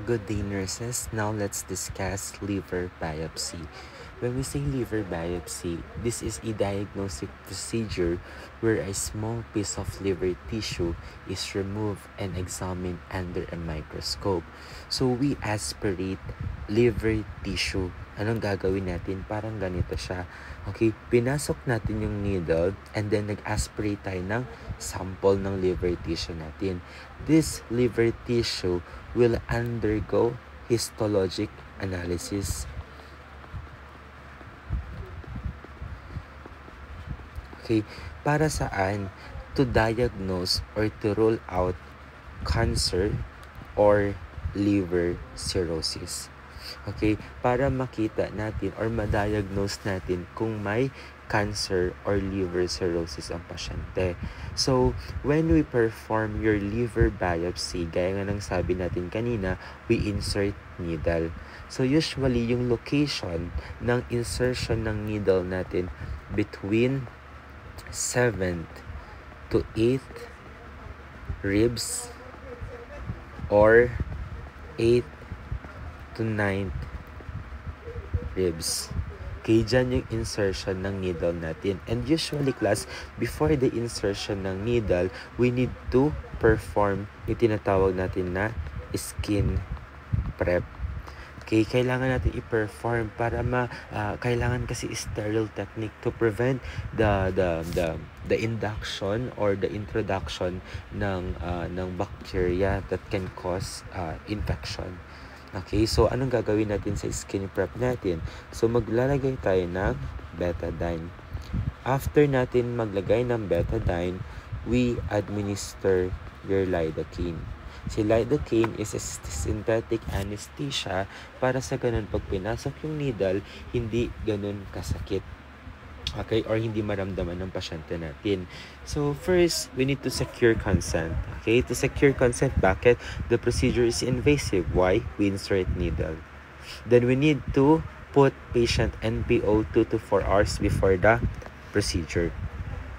Good day, nurses. Now let's discuss liver biopsy. When we say liver biopsy, this is a diagnostic procedure where a small piece of liver tissue is removed and examined under a microscope. So we aspirate liver tissue. Anong gagawin natin? Parang ganito siya. Okay, pinasok natin yung needle and then nag-aspirate tayo ng sample ng liver tissue natin. This liver tissue will undergo histologic analysis. Okay, para saan? To diagnose or to rule out cancer or liver cirrhosis. Okay, para makita natin or ma-diagnose natin kung may cancer or liver cirrhosis ang pasyente. So, when we perform your liver biopsy, gaya nga ng sabi natin kanina, we insert needle. So, usually, yung location ng insertion ng needle natin between 7th to 8th ribs or 8th to 9th ribs. Okay, dyan yung insertion ng needle natin. And usually, class, before the insertion ng needle, we need to perform yung tinatawag natin na skin prep. Okay, kailangan natin i-perform para kailangan kasi sterile technique to prevent the induction or the introduction ng bacteria that can cause infection. Okay, so anong gagawin natin sa skin prep natin? So maglalagay tayo ng betadine. After natin maglagay ng betadine, we administer your lidocaine. Si lidocaine is a synthetic anesthesia para sa ganun pag pinasok yung needle, hindi ganun kasakit. Okay, or hindi maramdaman ng pasyente natin. So first, we need to secure consent. Okay, to secure consent, bakit? The procedure is invasive. Why? We insert needle. Then we need to put patient NPO 2 to 4 hours before the procedure.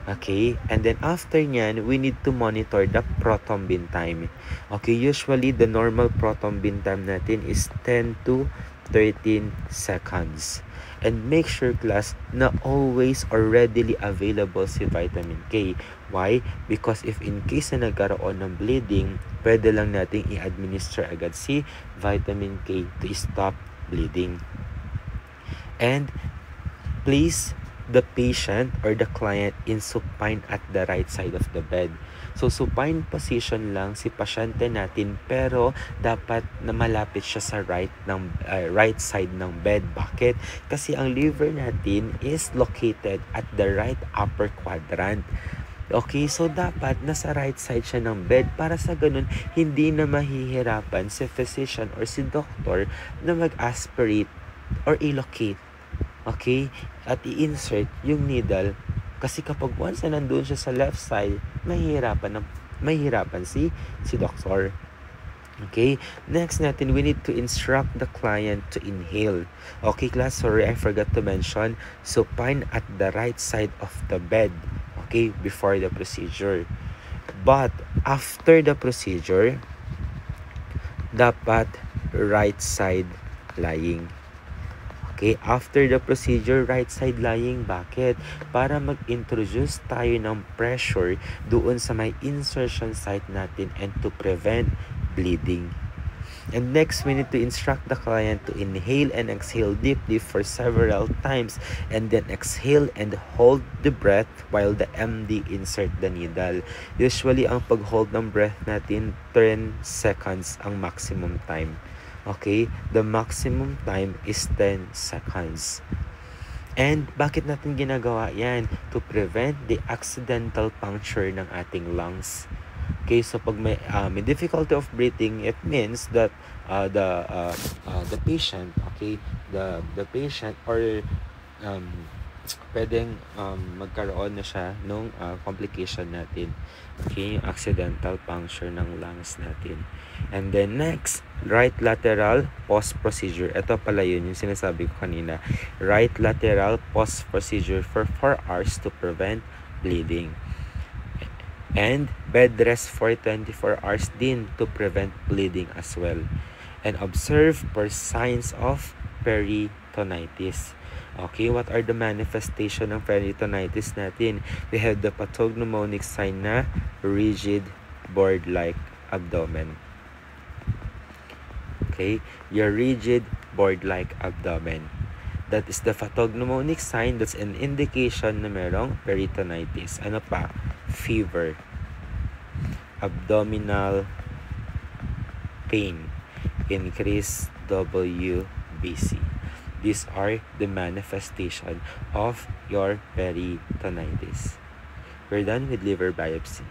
Okay, and then after nyan, we need to monitor the prothrombin time. Okay, usually the normal prothrombin time natin is 10 to 13 seconds. And make sure, class, na always or readily available si vitamin K. Why? Because if in case na nagkaroon ng bleeding, pwede lang nating i-administer agad si vitamin K to stop bleeding. And please the patient or the client in supine at the right side of the bed. So, supine position lang si pasyente natin pero dapat na malapit siya sa right side ng bed. Bakit? Kasi ang liver natin is located at the right upper quadrant. Okay, so dapat nasa right side siya ng bed para sa ganun hindi na mahihirapan si physician or si doctor na mag-aspirate or i-locate. Okay? At i-insert yung needle kasi kapag once na nandun siya sa left side, mahihirapan si doctor. Okay? Next natin, we need to instruct the client to inhale. Okay, class? Sorry, I forgot to mention. Supine at the right side of the bed. Okay? Before the procedure. But, after the procedure, dapat right side lying. Okay, after the procedure, right side lying. Bakit? Para mag-introduce tayo ng pressure doon sa may insertion site natin and to prevent bleeding. And next, we need to instruct the client to inhale and exhale deeply for several times and then exhale and hold the breath while the MD insert the needle. Usually, ang pag-hold ng breath natin, 10 seconds ang maximum time. Okay, the maximum time is 10 seconds. And bakit natin ginagawa yan? To prevent the accidental puncture ng ating lungs. Okay, so pag may difficulty of breathing, it means that the patient, okay, the patient or pwedeng magkaroon na siya nung complication natin. Okay, yung accidental puncture ng lungs natin. And then next, right lateral pause procedure. Ito pala yun, yung sinasabi ko kanina. Right lateral pause procedure for 4 hours to prevent bleeding. And bed rest for 24 hours din to prevent bleeding as well. and observe for signs of peritonitis. Okay, what are the manifestation ng peritonitis natin? We have the pathognomonic sign na rigid board-like abdomen. Okay, your rigid board-like abdomen. That is the pathognomonic sign. That's an indication na merong peritonitis. Ano pa? Fever, abdominal pain, increased WBC. These are the manifestation of your peritonitis. We're done with liver biopsy.